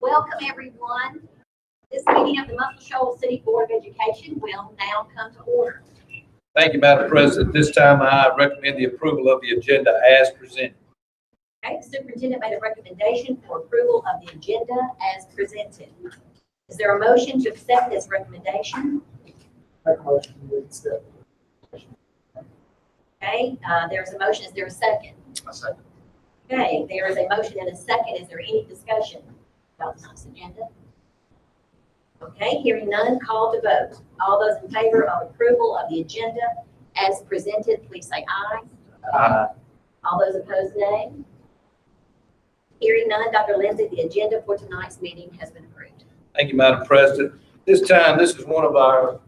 Welcome, everyone. This meeting of the Muscle Shoals City Board of Education will now come to order. Thank you, Madam President. This time I recommend the approval of the agenda as presented. Okay, the superintendent made a recommendation for approval of the agenda as presented. Is there a motion to accept this recommendation? Make a motion to accept. Okay, there's a motion. Is there a second? A second. Okay, there is a motion and a second. Is there any discussion about tonight's agenda? Okay, hearing none, call to vote. All those in favor of approval of the agenda as presented, please say aye. Aye. All those opposed, nay. Hearing none, Dr. Lindsay, the agenda for tonight's meeting has been approved. Thank you, Madam President. This is one of our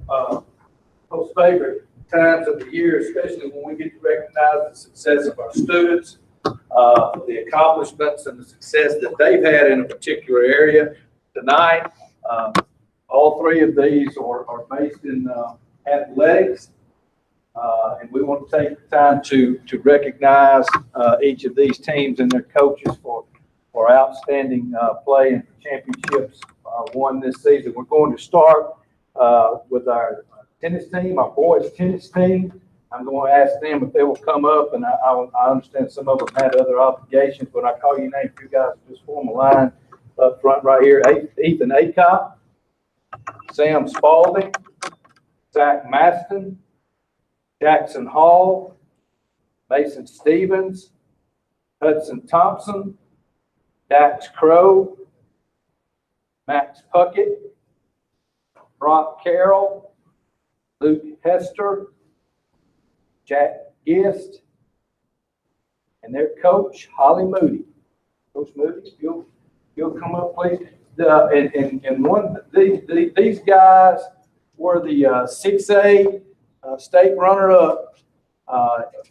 most favorite times of the year, especially when we get to recognize the success of our students, the accomplishments and the success that they've had in a particular area. Tonight, all three of these are based in athletics, and we want to take the time to recognize each of these teams and their coaches for outstanding play and championships won this season. We're going to start with our tennis team, our boys tennis team. I'm going to ask them if they will come up, and I understand some of them had other obligations. When I call your name, you guys just form a line up front right here. Ethan Acock, Sam Spalding, Zach Maston, Jackson Hall, Mason Stevens, Hudson Thompson, Dax Crow, Max Puckett, Brock Carroll, Luke Hester, Jack Gist, and their coach, Holly Moody. Coach Moody, you'll come up, please. And one these guys were the 6A state runner-up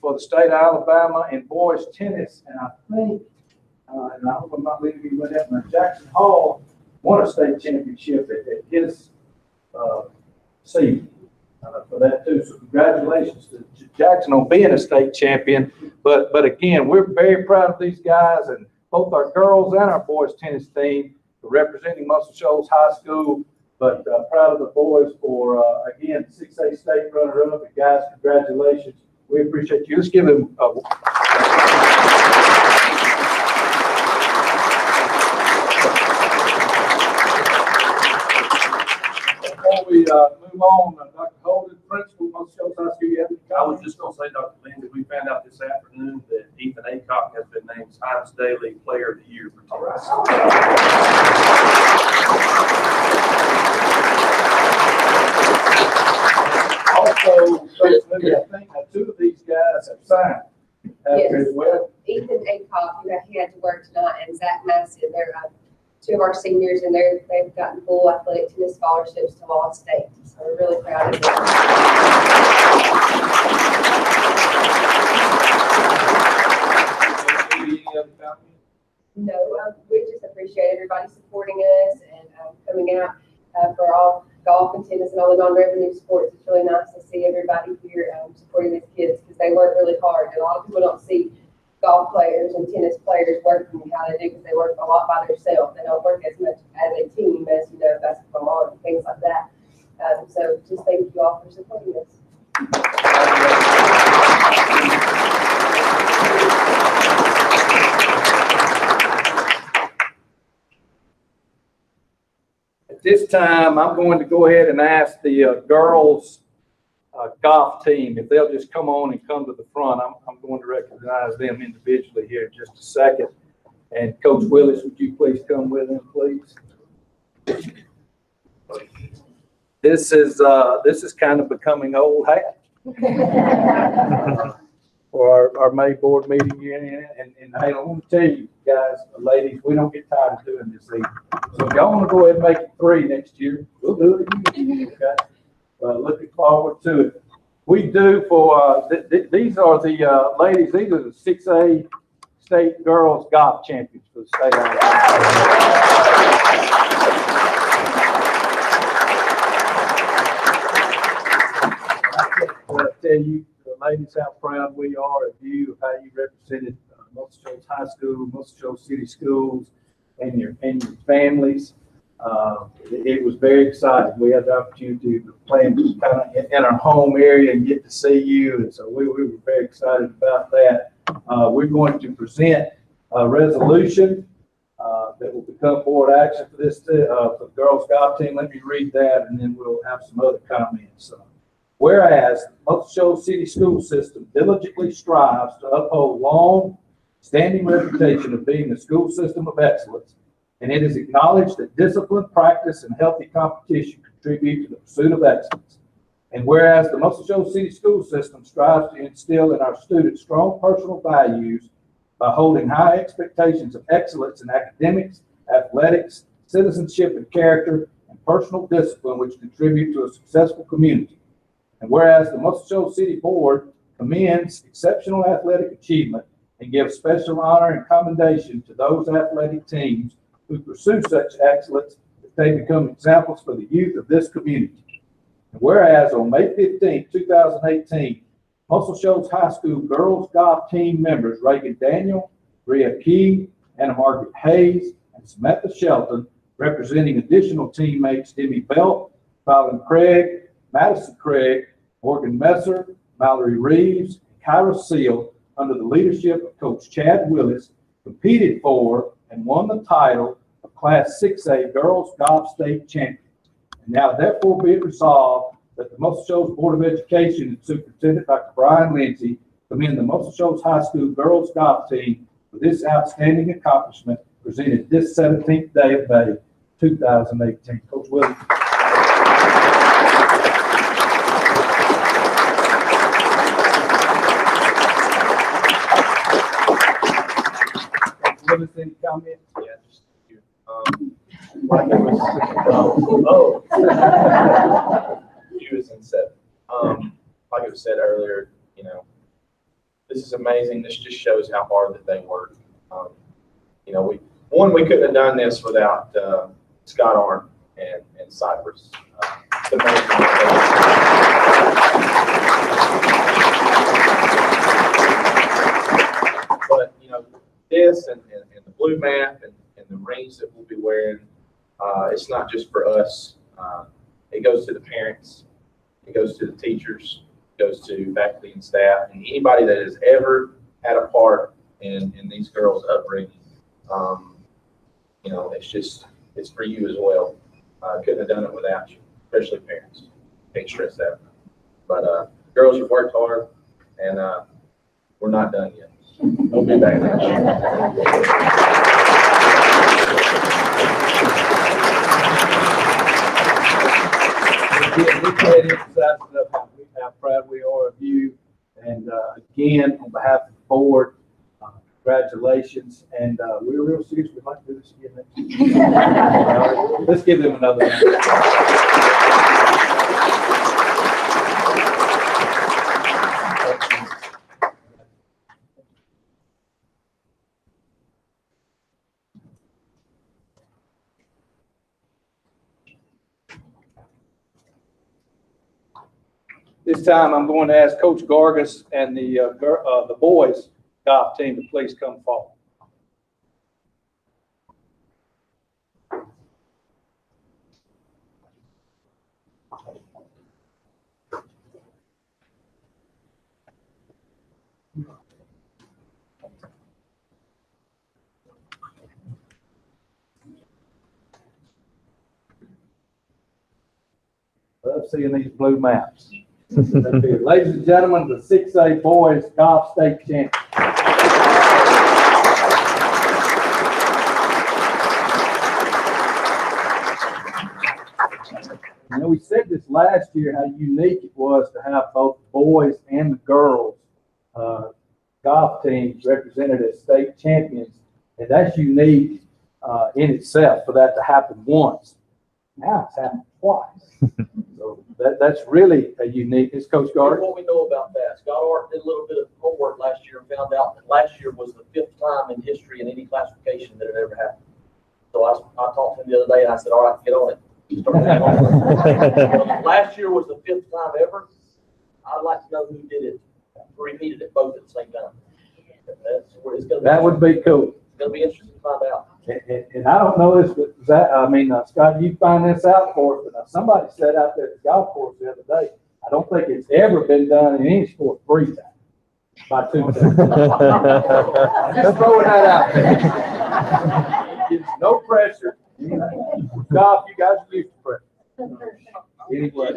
for the state of Alabama in boys tennis, and I think, and I hope I'm not leaving you with that, but Jackson Hall won a state championship at his season for that too. So congratulations to Jackson on being a state champion. But again, we're very proud of these guys, and both our girls and our boys tennis team for representing Muscle Shoals High School. But proud of the boys for again 6A state runner-up. And guys, congratulations. We appreciate you. Let's give them a before we move on, Dr. Holden, Principal, Muscle Shoals High School, you have any comments? I was just going to say, Dr. Lindsay, we found out this afternoon that Ethan Acock has been named Times Daily Player of the Year for tennis. Also, I think two of these guys have signed as well. Ethan Acock, he had to work tonight, and Zach Masson, they're two of our seniors, and they've gotten full athletic tennis scholarships to Law State. So we're really proud of them. No, we just appreciate everybody supporting us and coming out for all golf and tennis and all the non-revenue sports. It's really nice to see everybody here supporting these kids because they work really hard. And a lot of people don't see golf players and tennis players working how they do because they work a lot by themselves. They don't work as much as a team as, basketball mom and things like that. So just thank you all for supporting us. At this time, I'm going to go ahead and ask the girls golf team if they'll just come on and come to the front. I'm going to recognize them individually here in just a second. And Coach Willis, would you please come with them, please? This is kind of becoming old hat for our May board meeting here. And I want to tell you guys, ladies, we don't get tired of doing this either. So if y'all want to go ahead and make it 3 next year, we'll do it again. Okay. Looking forward to it. We do for these are the ladies. These are the 6A state girls golf champions for the state of Alabama. I tell you, ladies, how proud we are of you, of how you represented Muscle Shoals High School, Muscle Shoals City Schools, and your families. It was very exciting. We had the opportunity to play kind of in our home area and get to see you, and so we were very excited about that. We're going to present a resolution that will become board action for this, for the girls golf team. Let me read that, and then we'll have some other comments. Whereas the Muscle Shoals City School System diligently strives to uphold long-standing reputation of being a school system of excellence, and it is acknowledged that discipline, practice, and healthy competition contribute to the pursuit of excellence. And whereas the Muscle Shoals City School System strives to instill in our students strong personal values by holding high expectations of excellence in academics, athletics, citizenship and character, and personal discipline, which contribute to a successful community. And whereas the Muscle Shoals City Board commends exceptional athletic achievement and gives special honor and commendation to those athletic teams who pursue such excellence that they become examples for the youth of this community. And whereas on May 15, 2018, Muscle Shoals High School girls golf team members Reagan Daniel, Rhea Key, Anna Margaret Hayes, and Samantha Shelton, representing additional teammates Demi Belt, Fallon Craig, Madison Craig, Morgan Messer, Mallory Reeves, and Kyra Seal, under the leadership of Coach Chad Willis, competed for and won the title of Class 6A Girls Golf State Champions. And now therefore be it resolved that the Muscle Shoals Board of Education and Superintendent Dr. Brian Lindsay commend the Muscle Shoals High School girls golf team for this outstanding accomplishment presented this 17th day of May, 2018. Coach Willis. Willis, any comments? Yeah, just you. Like it was, you was in seven. Like it was said earlier, you know, this is amazing. This just shows how hard that they work. You know, we couldn't have done this without Scott Arndt and Cypress. It's amazing. But you know, this and the blue map and the rings that we'll be wearing, it's not just for us. It goes to the parents, it goes to the teachers, it goes to faculty and staff, and anybody that has ever had a part in these girls' upbringing. You know, it's for you as well. Couldn't have done it without you, especially parents. Can't stress that. But girls, you've worked hard, and we're not done yet. We'll be back next year. We can't emphasize enough how proud we are of you. And again, on behalf of the board, congratulations. And we're real serious. We'd like to do this again next year. Let's give them another round. This time, I'm going to ask Coach Gargis and the boys golf team to please come forward. Love seeing these blue maps. Ladies and gentlemen, the 6A boys golf state champions. You know, we said this last year how unique it was to have both the boys and the girls golf teams represented as state champions, and that's unique in itself for that to happen once. Now it's happened twice. So that's really a unique. It's Coach Gardner. What we know about that, Scott Art did a little bit of homework last year and found out that last year was the 5th time in history in any classification that it ever happened. So I talked to him the other day and I said, all right, get on it. Last year was the 5th time ever. I'd like to know who did it, repeated it both at the same time. That's where it's going to be. That would be cool. It's going to be interesting to find out. And I don't know this, but Zach, Scott, you find this out for us, but somebody said out there at the golf course the other day, I don't think it's ever been done in any sport 3 times. By 2 times. Just throwing that out there. It's no pressure. Golf, you guys are used to pressure. Anyway.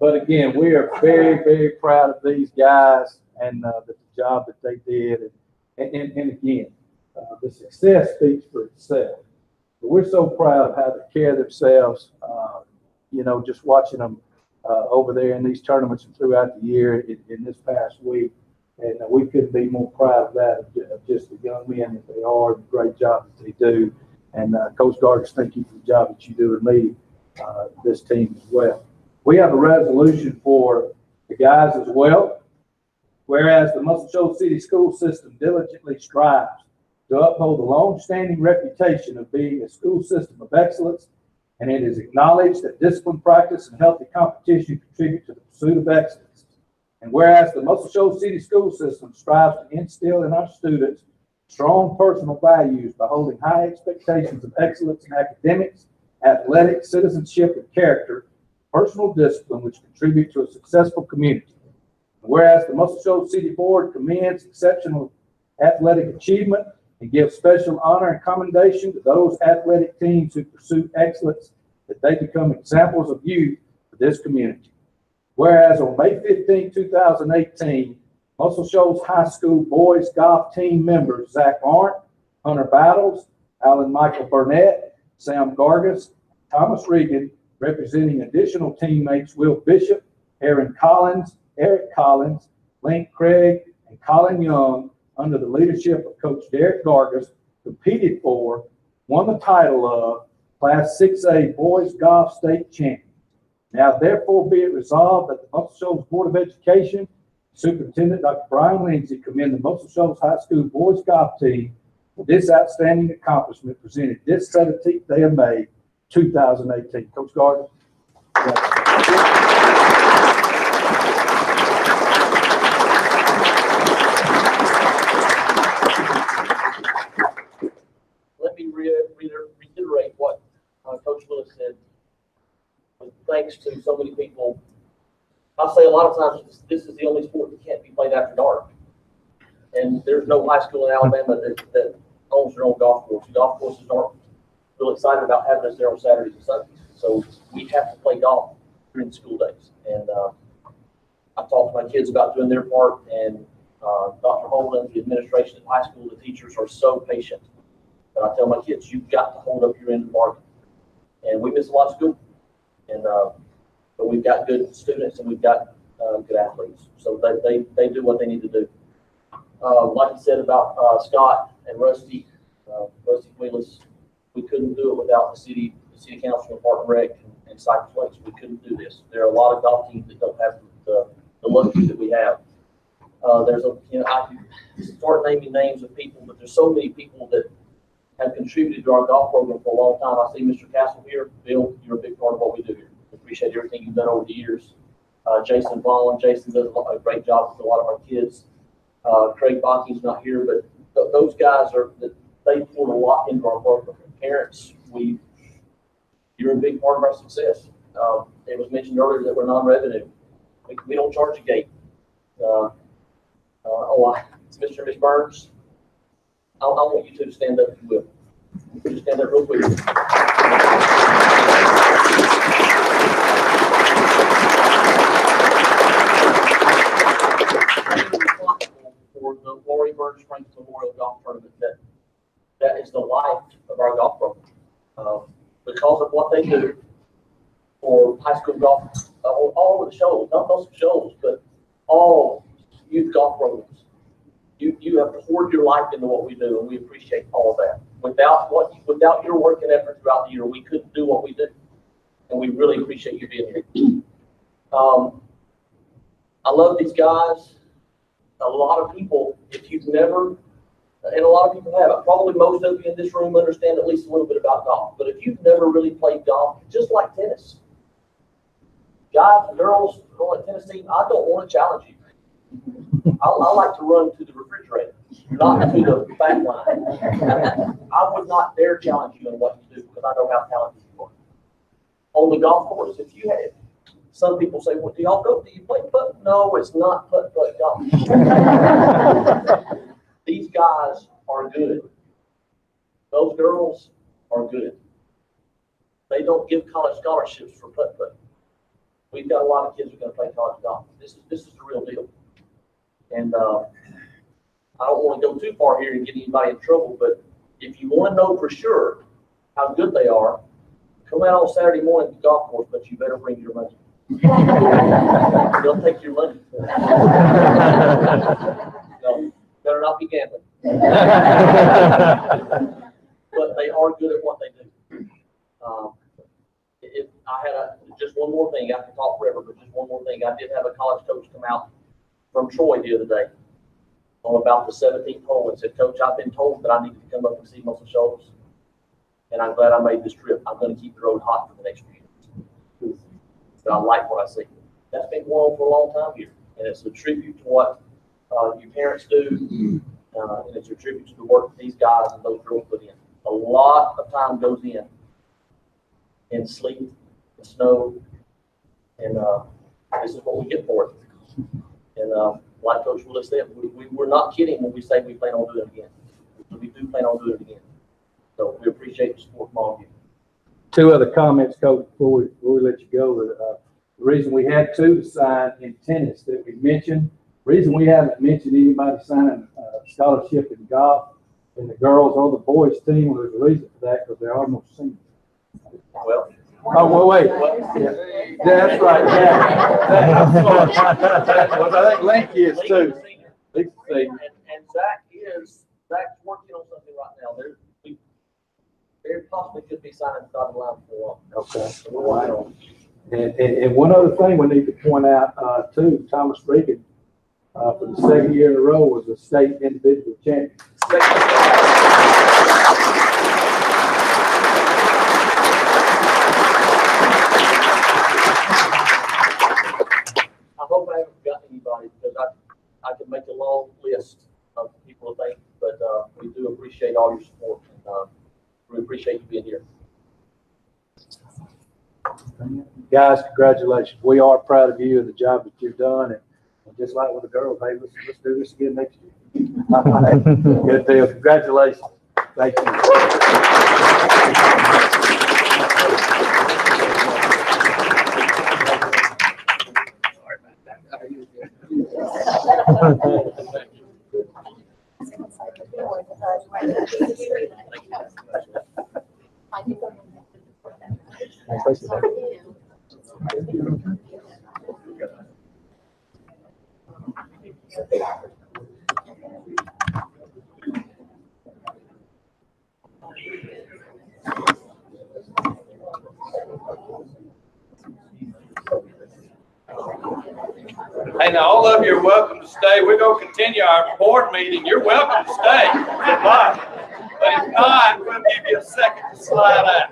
But again, we are very, very proud of these guys and the job that they did. And again, the success speaks for itself. But we're so proud of how they carry themselves, just watching them over there in these tournaments and throughout the year in this past week. And we couldn't be more proud of that, of just the young men that they are, the great job that they do. And Coach Gargis, thank you for the job that you do and lead this team as well. We have a resolution for the guys as well. Whereas the Muscle Shoals City School System diligently strives to uphold the long-standing reputation of being a school system of excellence, and it is acknowledged that discipline, practice, and healthy competition contribute to the pursuit of excellence. And whereas the Muscle Shoals City School System strives to instill in our students strong personal values by holding high expectations of excellence in academics, athletics, citizenship, and character, personal discipline, which contribute to a successful community. Whereas the Muscle Shoals City Board commends exceptional athletic achievement and gives special honor and commendation to those athletic teams who pursue excellence, that they become examples of youth for this community. Whereas on May 15, 2018, Muscle Shoals High School boys golf team members Zach Arndt, Hunter Battles, Alan Michael Burnett, Sam Gargis, Thomas Regan, representing additional teammates Will Bishop, Aaron Collins, Eric Collins, Link Craig, and Colin Young, under the leadership of Coach Derek Gargis, competed for, won the title of Class 6A Boys Golf State Champion. Now therefore be it resolved that the Muscle Shoals Board of Education, Superintendent Dr. Brian Lindsay, commend the Muscle Shoals High School boys golf team for this outstanding accomplishment presented this 17th day of May, 2018. Coach Gargis. Let me reiterate what Coach Lewis said. Thanks to so many people. I'll say a lot of times this is the only sport that can't be played after dark. And there's no high school in Alabama that owns their own golf course. The golf courses aren't really excited about having us there on Saturdays and Sundays. So we have to play golf during the school days. And I talked to my kids about doing their part, and Dr. Holden, the administration at high school, the teachers are so patient. But I tell my kids, you've got to hold up your end of the bargain. And we miss a lot of school. And but we've got good students and we've got good athletes. So they do what they need to do. Like I said about Scott and Rusty Wheelis, we couldn't do it without the city council and Park and Rec and Cypress Lakes. We couldn't do this. There are a lot of golf teams that don't have the luxury that we have. I can start naming names of people, but there's so many people that have contributed to our golf program for a long time. I see Mr. Castle here. Bill, you're a big part of what we do here. We appreciate everything you've done over the years. Jason Vaughn. Jason does a great job with a lot of our kids. Craig Bocking's not here, but those guys they poured a lot into our program. Parents, you're a big part of our success. It was mentioned earlier that we're non-revenue. We don't charge a gate. It's Mr. and Ms. Burns. I want you two to stand up if you will. Just stand up real quick. For the Lori Burns Franks Memorial Golf Tournament, that is the life of our golf program. Because of what they do for high school golf, all over the shows, not most shows, but all youth golf programs. You have poured your life into what we do, and we appreciate all of that. Without your work and effort throughout the year, we couldn't do what we do, and we really appreciate you being here. I love these guys. A lot of people, if you've never, and a lot of people have, probably most of you in this room understand at least a little bit about golf, but if you've never really played golf, just like tennis, guys and girls on a tennis team, I don't want to challenge you. I like to run to the refrigerator. not to the back line. I would not dare challenge you on what you do because I know how talented you are. On the golf course, if you had, some people say, well, do you play putt? No, it's not putt golf. These guys are good. Those girls are good. They don't give college scholarships for putt. We've got a lot of kids who are going to play college golf. This is the real deal. And I don't want to go too far here and get anybody in trouble, but if you want to know for sure how good they are, come out on Saturday morning to the golf course, but you better bring your money. They'll take your money. No, better not be gambling. But they are good at what they do. If I had just one more thing, I can talk forever, but just one more thing. I did have a college coach come out from Troy the other day on about the 17th hole and said, Coach, I've been told that I need to come up and see Muscle Shoals, and I'm glad I made this trip. I'm going to keep the road hot for the next few years. So I like what I see. That's been going on for a long time here, and it's a tribute to what your parents do, and it's a tribute to the work that these guys and those girls put in. A lot of time goes in sleet and snow, and this is what we get for it. And like Coach Willis said, we're not kidding when we say we plan on doing it again. We do plan on doing it again. So we appreciate the support from all of you. Two other comments, Coach, before we let you go. The reason we had two to sign in tennis that we mentioned, the reason we haven't mentioned anybody signing a scholarship in golf in the girls or the boys team, well, there's a reason for that, because they're almost seniors. Well, Wait. Yeah, that's right. Yeah. I'm sorry. Well, I think Linky is too. Link's a senior. And Zach's working on something right now. There possibly could be signing the dotted line for a while. Okay. So we're working on it. And one other thing we need to point out, too, Thomas Regan, for the second year in a row, was a state individual champion. I hope I haven't forgotten anybody, because I can make a long list of people to thank, but we do appreciate all your support, and we appreciate you being here. Guys, congratulations. We are proud of you and the job that you've done. And just like with the girls, hey, let's do this again next year. All right. Good deal. Congratulations. Thank you. Hey, now all of you are welcome to stay. We're going to continue our board meeting. You're welcome to stay. But if not, we'll give you a second to slide out.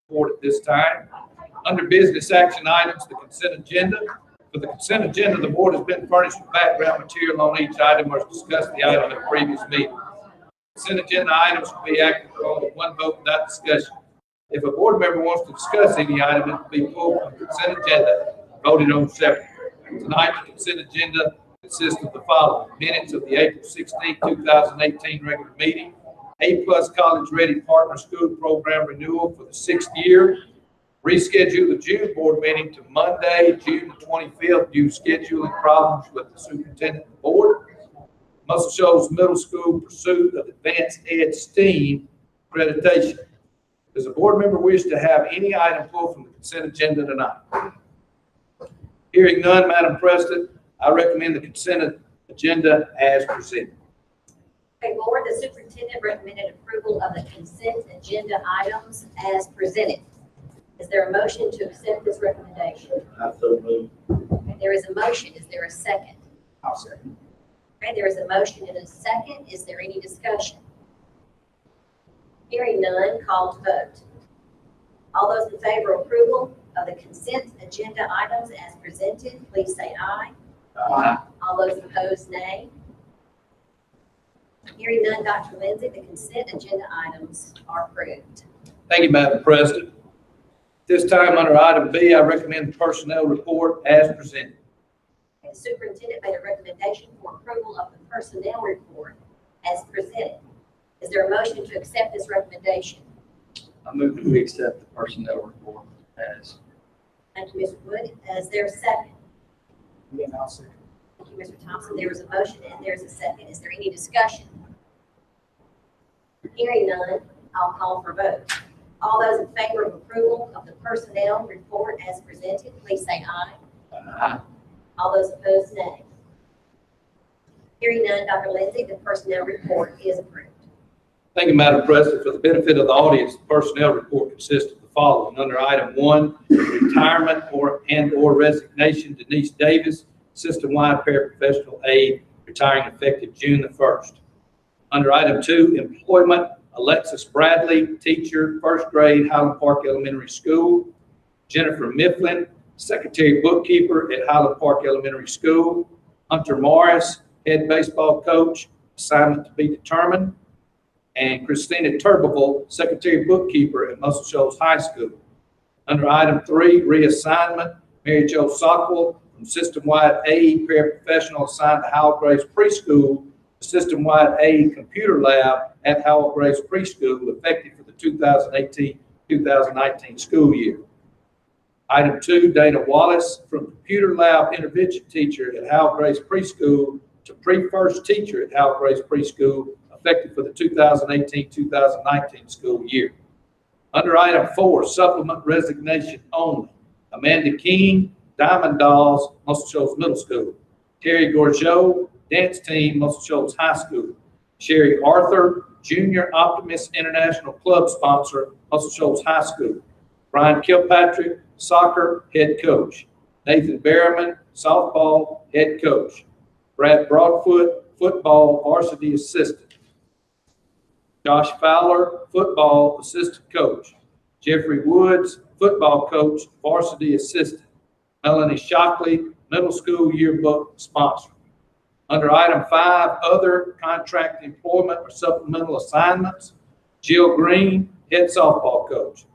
report at this time. Under business action items, the consent agenda. For the consent agenda, the board has been furnished with background material on each item or discussed the item at previous meeting. Consent agenda items will be acted upon with one vote without discussion. If a board member wants to discuss any item, it will be pulled from the consent agenda and voted on separately. Tonight, the consent agenda consists of the following: minutes of the April 16, 2018 regular meeting, A+ College Ready Partner School Program renewal for the 6th year, reschedule the June board meeting to Monday, June the 25th due to scheduling problems with the superintendent and board, Muscle Shoals Middle School pursuit of advanced ed STEAM accreditation. Does a board member wish to have any item pulled from the consent agenda tonight? Hearing none, Madam President, I recommend the consent agenda as presented. Okay, board, the superintendent recommended approval of the consent agenda items as presented. Is there a motion to accept this recommendation? I so move. Okay, there is a motion. Is there a second? I'll second. Okay, there is a motion and a second. Is there any discussion? Hearing none, call to vote. All those in favor of approval of the consent agenda items as presented, please say aye. Aye. All those opposed, nay. Hearing none, Dr. Lindsay, the consent agenda items are approved. Thank you, Madam President. This time, under item B, I recommend the personnel report as presented. The superintendent made a recommendation for approval of the personnel report as presented. Is there a motion to accept this recommendation? I move that we accept the personnel report as. Thank you, Mr. Wood. Is there a second? Again, I'll second. Thank you, Mr. Thompson. There is a motion and there is a second. Is there any discussion? Hearing none, I'll call for vote. All those in favor of approval of the personnel report as presented, please say aye. Aye. All those opposed, nay. Hearing none, Dr. Lindsay, the personnel report is approved. Thank you, Madam President. For the benefit of the audience, the personnel report consists of the following. Under item 1, retirement or resignation, Denise Davis, system-wide paraprofessional aide, retiring effective June the 1st. Under item 2, employment, Alexis Bradley, teacher, 1st grade, Highland Park Elementary School. Jennifer Mifflin, secretary bookkeeper at Highland Park Elementary School. Hunter Morris, head baseball coach, assignment to be determined. And Christina Turbeville, secretary bookkeeper at Muscle Shoals High School. Under item 3, reassignment, Mary Jo Sockwell from system-wide aide paraprofessional assigned to Howell Grace Preschool to system-wide aide computer lab at Howell Grace Preschool, effective for the 2018-2019 school year. Item 2, Dana Wallace from computer lab intervention teacher at Howell Grace Preschool to pre-first teacher at Howell Grace Preschool, effective for the 2018-2019 school year. Under item 4, supplement resignation only, Amanda King, Diamond Dolls, Muscle Shoals Middle School. Terry Gorgeau, dance team, Muscle Shoals High School. Sherry Arthur, junior Optimist International Club sponsor, Muscle Shoals High School. Brian Kilpatrick, soccer head coach. Nathan Berriman, softball head coach. Brad Broadfoot, football varsity assistant. Josh Fowler, football assistant coach. Jeffrey Woods, football coach, varsity assistant. Melanie Shockley, middle school yearbook sponsor. Under item 5, other contract employment or supplemental assignments, Jill Green, head softball coach.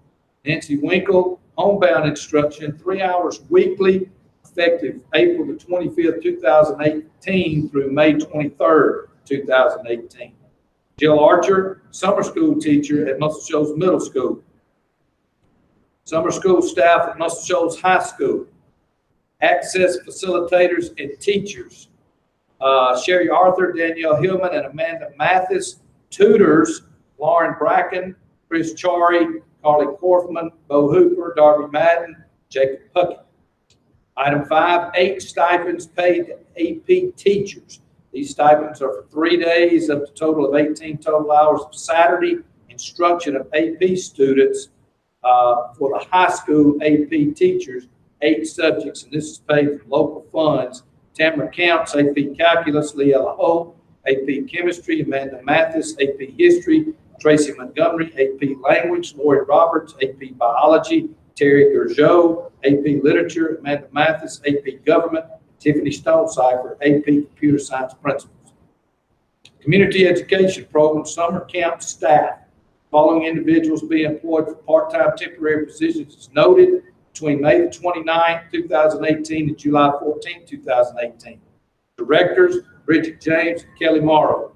Nancy Winkle, homebound instruction, 3 hours weekly, effective April the 25th, 2018 through May 23rd, 2018. Jill Archer, summer school teacher at Muscle Shoals Middle School. Summer school staff at Muscle Shoals High School. Access facilitators and teachers. Sherry Arthur, Danielle Hillman, and Amanda Mathis. Tutors, Lauren Bracken, Chris Chari, Carly Korfman, Bo Hooper, Darby Madden, Jacob Puckett. Item 5, 8 stipends paid to AP teachers. These stipends are for 3 days, up to a total of 18 total hours of Saturday instruction of AP students for the high school AP teachers, 8 subjects, and this is paid from local funds. Tamara Counts, AP Calculus, Leella Holt, AP Chemistry, Amanda Mathis, AP History, Tracy Montgomery, AP Language, Lori Roberts, AP Biology, Terry Gurgeau, AP Literature, Amanda Mathis, AP Government, Tiffany Stonecipher, AP Computer Science Principals. Community Education Program Summer Camp Staff. Following individuals being employed for part-time temporary positions as noted between May the 29th, 2018 and July 14th, 2018. Directors, Bridget James and Kelly Morrow.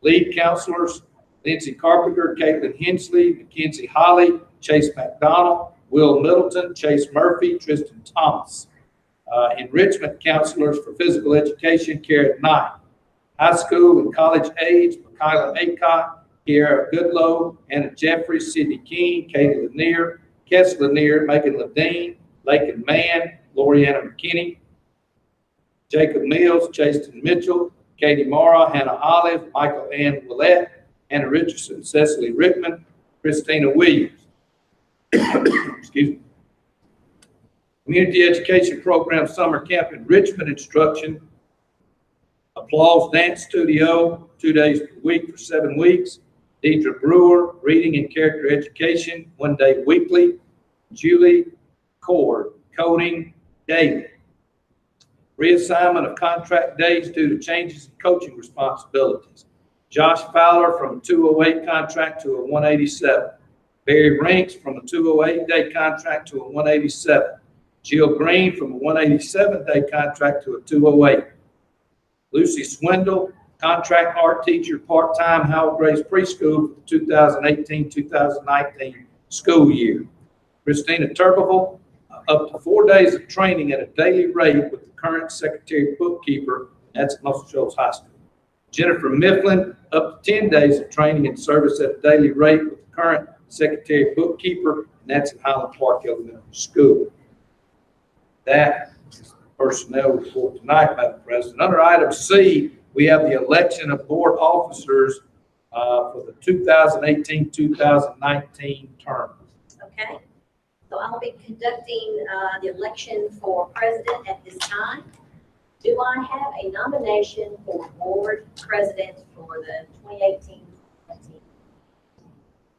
Lead counselors, Lindsay Carpenter, Caitlin Hensley, Mackenzie Holly, Chase McDonald, Will Middleton, Chase Murphy, Tristan Thomas. Enrichment counselors for physical education, Karen Knight. High school and college aides, Michaela Aycott, Kiara Goodlow, Anna Jeffries, Sydney King, Katie Lanier, Kes Lanier, Megan Ledeen, Lakin Mann, Lorianna McKinney, Jacob Mills, Chasten Mitchell, Katie Mara, Hannah Olive, Michael Ann Willett, Anna Richardson, Cecily Rickman, Christina Williams. Excuse me. Community Education Program Summer Camp Enrichment Instruction. Applause Dance Studio, 2 days per week for 7 weeks. Deidre Brewer, Reading and Character Education, 1 day weekly. Julie Cord, Coding daily. Reassignment of contract days due to changes in coaching responsibilities. Josh Fowler from a 208 contract to a 187. Barry Rinks from a 208-day contract to a 187. Jill Green from a 187-day contract to a 208. Lucy Swindle, contract art teacher, part-time, Howell Grace Preschool for the 2018-2019 school year. Christina Turbeville, up to 4 days of training at a daily rate with the current secretary bookkeeper, that's at Muscle Shoals High School. Jennifer Mifflin, up to 10 days of training and service at a daily rate with the current secretary bookkeeper, and that's at Highland Park Elementary School. That is the personnel report tonight, Madam President. Under item C, we have the election of board officers for the 2018-2019 term. Okay, so I'll be conducting the election for president at this time. Do I have a nomination for board president for the 2018-2019?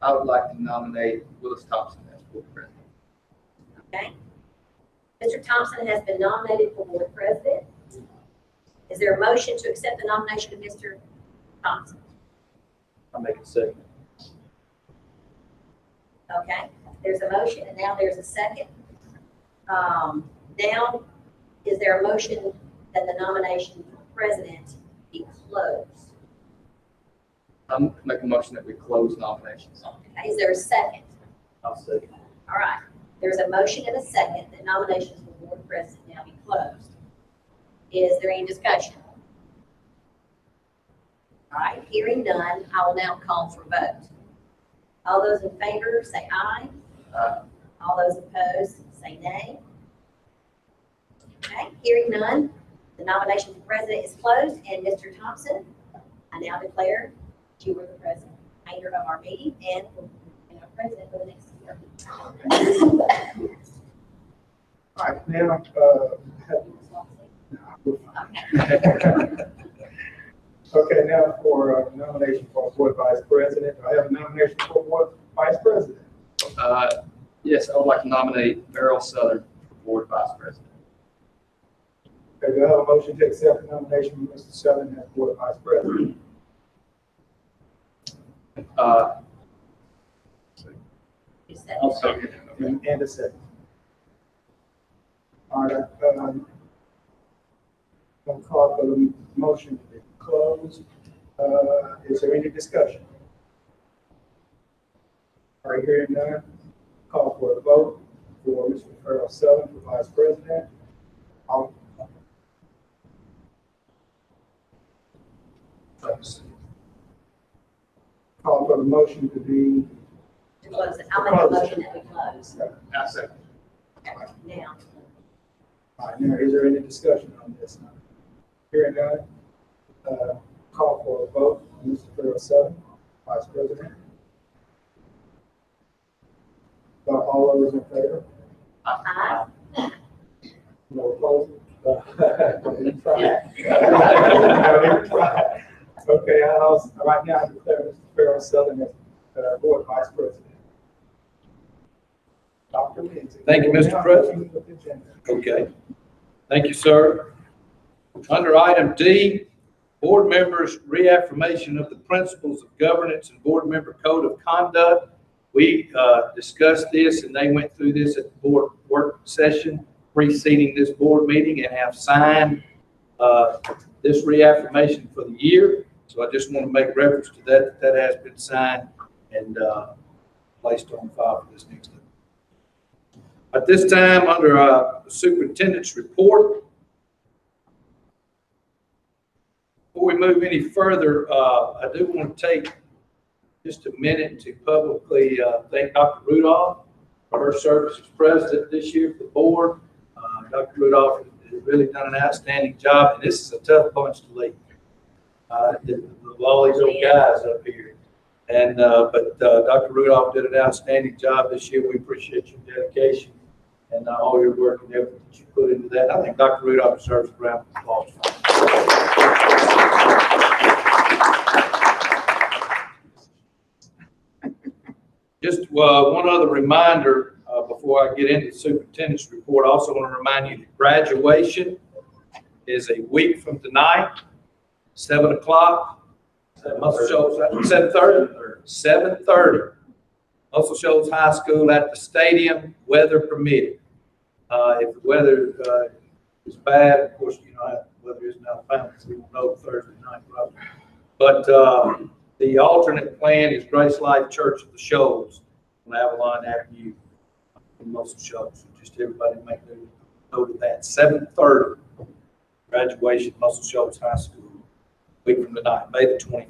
I would like to nominate Willis Thompson as board president. Okay. Mr. Thompson has been nominated for board president. Is there a motion to accept the nomination of Mr. Thompson? I'll make it second. Okay, there's a motion and now there's a second. Now, is there a motion that the nomination for president be closed? I'm making a motion that we close nominations. Okay, is there a second? I'll second. All right, there's a motion and a second that nominations for board president now be closed. Is there any discussion? All right, hearing none, I will now call for vote. All those in favor say aye. All those opposed say nay. Okay, hearing none, the nomination for president is closed, and Mr. Thompson, I now declare you were the president, remainder of our meeting, and our president for the next year. All right, now, okay, now for nomination for board vice president. Do I have a nomination for board vice president? Yes, I would like to nominate Beryl Southern for board vice president. Okay, do I have a motion to accept the nomination of Mr. Southern as board vice president? I'll second it. And a second. All right, I'll call for the motion to be closed. Is there any discussion? All right, hearing none, call for a vote for Mr. Beryl Southern for vice president. Call for the motion to be. To close it, I'll make a motion that we close. I second. Okay, now, All right, now, is there any discussion on this? Hearing none, call for a vote, Mr. Beryl Southern, vice president. All those in favor? aye. No opposed? Okay, right now I declare Mr. Beryl Southern as Board Vice President. Dr. Lindsay. Thank you, Mr. President. Okay. Thank you, sir. Under item D, board members' reaffirmation of the principles of governance and board member code of conduct. We discussed this and they went through this at the board work session preceding this board meeting and have signed this reaffirmation for the year. So I just want to make reference to that. That has been signed and placed on file for this next time. At this time, under the superintendent's report, before we move any further, I do want to take just a minute to publicly thank Dr. Rudolph for her service as president this year for the board. Dr. Rudolph has really done an outstanding job, and this is a tough bunch to lead. All these old guys up here. And but Dr. Rudolph did an outstanding job this year. We appreciate your dedication and all your work and effort that you put into that. I think Dr. Rudolph deserves a round of applause. Just one other reminder before I get into the superintendent's report. I also want to remind you that graduation is a week from tonight, 7 o'clock. Muscle Shoals, 7:30. 7:30. Muscle Shoals High School at the stadium, weather permitting. If the weather is bad, of course, you know, weather isn't Alabama, so we won't know Thursday night, probably. But the alternate plan is Grace Life Church of the Shoals on Avalon Avenue in Muscle Shoals. So just everybody make note of that. 7:30, graduation, Muscle Shoals High School, week from tonight, May the 24th.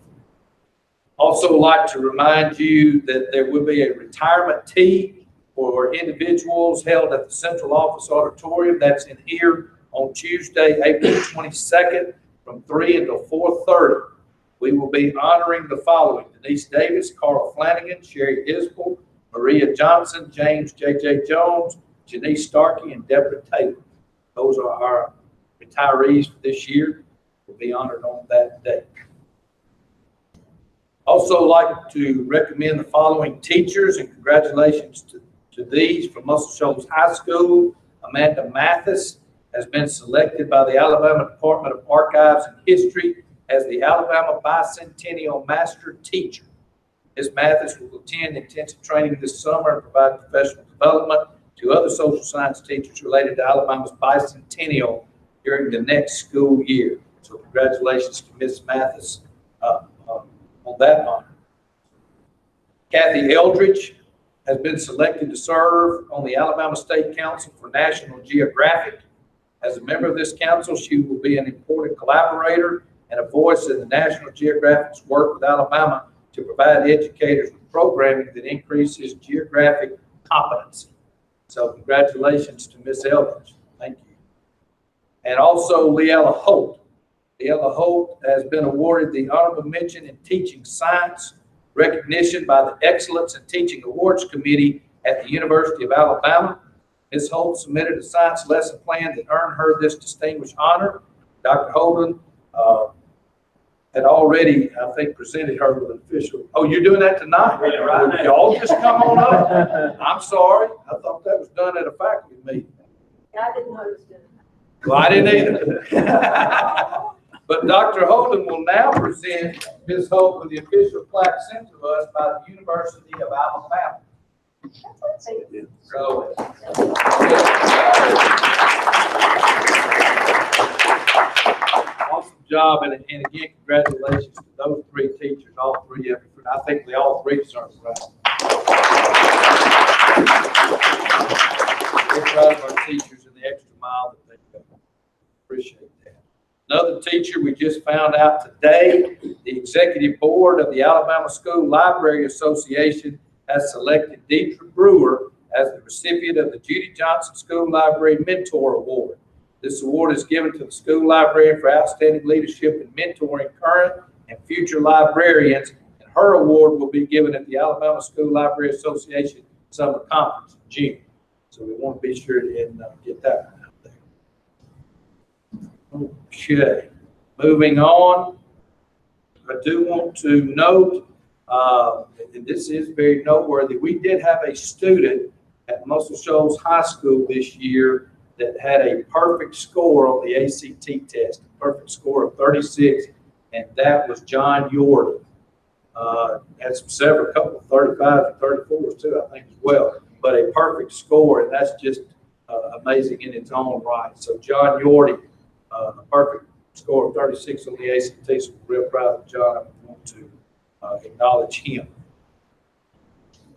Also like to remind you that there will be a retirement tea for individuals held at the Central Office Auditorium. That's in here on Tuesday, April 22nd from 3 until 4:30. We will be honoring the following: Denise Davis, Carl Flanagan, Sherry Isbell, Maria Johnson, James J.J. Jones, Janice Starkey, and Deborah Taylor. Those are our retirees for this year. Will be honored on that day. Also like to recommend the following teachers, and congratulations to these from Muscle Shoals High School. Amanda Mathis has been selected by the Alabama Department of Archives and History as the Alabama Bicentennial Master Teacher. Ms. Mathis will attend intensive training this summer and provide professional development to other social science teachers related to Alabama's bicentennial during the next school year. So congratulations to Ms. Mathis on that honor. Kathy Eldridge has been selected to serve on the Alabama State Council for National Geographic. As a member of this council, she will be an important collaborator and a voice in the National Geographic's work with Alabama to provide educators with programming that increases geographic competency. So congratulations to Ms. Eldridge. Thank you. And also Leella Holt. Leella Holt has been awarded the Honorable Mention in Teaching Science recognition by the Excellence in Teaching Awards Committee at the University of Alabama. Ms. Holt submitted a science lesson plan that earned her this distinguished honor. Dr. Holden had already, I think, presented her with an official. Oh, you're doing that tonight? Yeah, right now. Y'all just come on up. I'm sorry. I thought that was done at a faculty meeting. I didn't notice it. Well, I didn't either. But Dr. Holden will now present Ms. Holt with the official plaque sent to us by the University of Alabama. So, awesome job, and again, congratulations to those three teachers, all three of you. I think they all three deserve it, right? We're proud of our teachers and the extra mile that they go. Appreciate that. Another teacher we just found out today, the executive board of the Alabama School Library Association has selected Deidre Brewer as the recipient of the Judy Johnson School Library Mentor Award. This award is given to the school librarian for outstanding leadership in mentoring current and future librarians, and her award will be given at the Alabama School Library Association Summer Conference in June. So we want to be sure to get that one out there. Okay, moving on. I do want to note And this is very noteworthy. We did have a student at Muscle Shoals High School this year that had a perfect score on the ACT test, a perfect score of 36, and that was John Yordan. Had several, couple of 35 and 34s too, I think, as well. But a perfect score, and that's just amazing in its own right. So John Yordan, a perfect score of 36 on the ACT, so we're real proud of John. I want to acknowledge him.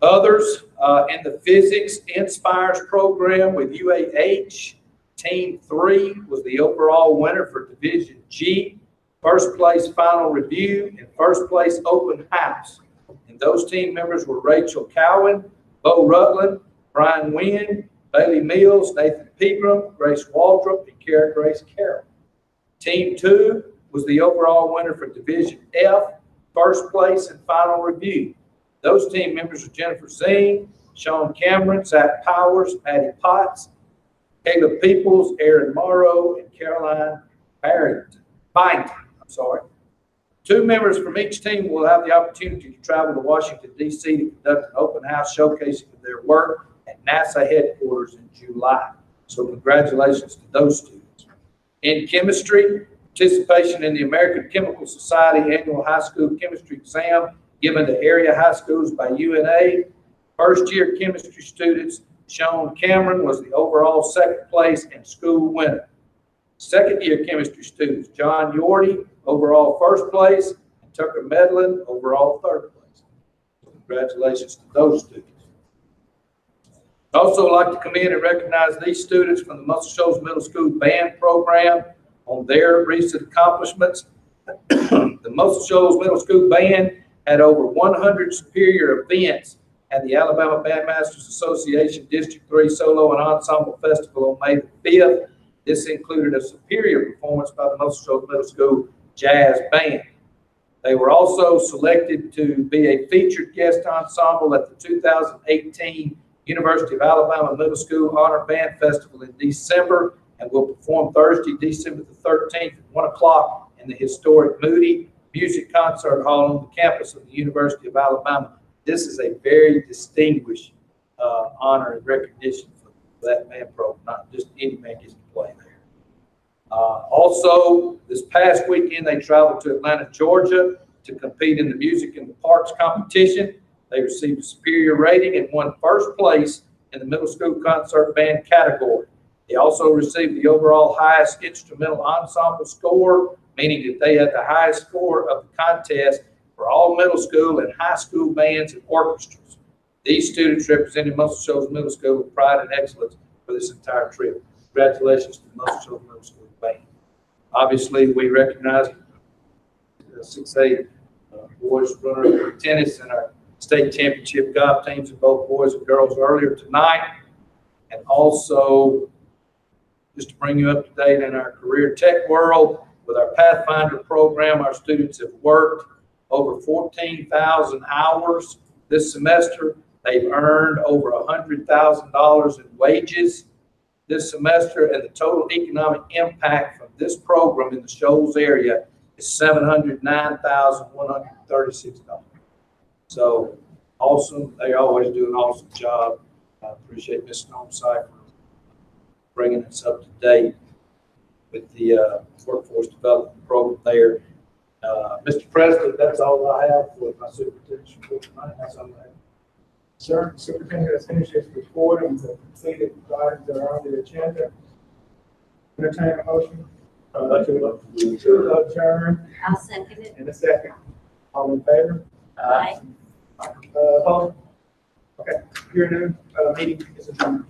Others in the Physics Inspires program with UAH, Team 3 was the overall winner for Division G. First place final review and first place open house. And those team members were Rachel Cowan, Bo Rutland, Brian Wynn, Bailey Mills, Nathan Pegram, Grace Waldrop, and Kara Grace Carroll. Team 2 was the overall winner for Division F, first place and final review. Those team members are Jennifer Zing, Sean Cameron, Zach Powers, Maddie Potts, Caleb Peoples, Aaron Morrow, and Caroline Byington. Two members from each team will have the opportunity to travel to Washington, D.C. to conduct an open house showcasing their work at NASA headquarters in July. So congratulations to those students. In chemistry, participation in the American Chemical Society annual high school chemistry exam given to area high schools by UNA. First-year chemistry students, Sean Cameron was the overall second place and school winner. Second-year chemistry students, John Yordan, overall first place, and Tucker Medlin, overall third place. Congratulations to those students. I'd also like to come in and recognize these students from the Muscle Shoals Middle School Band Program on their recent accomplishments. The Muscle Shoals Middle School Band had over 100 superior events at the Alabama Bandmasters Association District 3 Solo and Ensemble Festival on May the 5th. This included a superior performance by the Muscle Shoals Middle School Jazz Band. They were also selected to be a featured guest ensemble at the 2018 University of Alabama Middle School Honor Band Festival in December and will perform Thursday, December the 13th at 1 o'clock in the historic Moody Music Concert Hall on the campus of the University of Alabama. This is a very distinguished honor and recognition for that band program. Not just any man gets to play there. Also, this past weekend, they traveled to Atlanta, Georgia to compete in the Music in the Parks competition. They received a superior rating and won first place in the middle school concert band category. They also received the overall highest instrumental ensemble score, meaning that they had the highest score of the contest for all middle school and high school bands and orchestras. These students represented Muscle Shoals Middle School with pride and excellence for this entire trip. Congratulations to the Muscle Shoals Middle School band. Obviously, we recognize 6A boys runner tennis and our state championship golf teams in both boys and girls earlier tonight. And also, just to bring you up to date in our career tech world, with our Pathfinder program, our students have worked over 14,000 hours this semester. They've earned over $100,000 in wages this semester, and the total economic impact from this program in the Shoals area is $709,136. So awesome. They always do an awesome job. I appreciate Ms. Snow-Cypher bringing us up to date with the workforce development program there. Mr. President, that's all I have for my superintendent's report tonight. That's all I have. Sir, Superintendent has finished his report on the completed items that are on the agenda. Entertain a motion to adjourn I'll second it. in a second. All in favor? Aye. Opposed? Okay, hearing none, meeting is adjourned.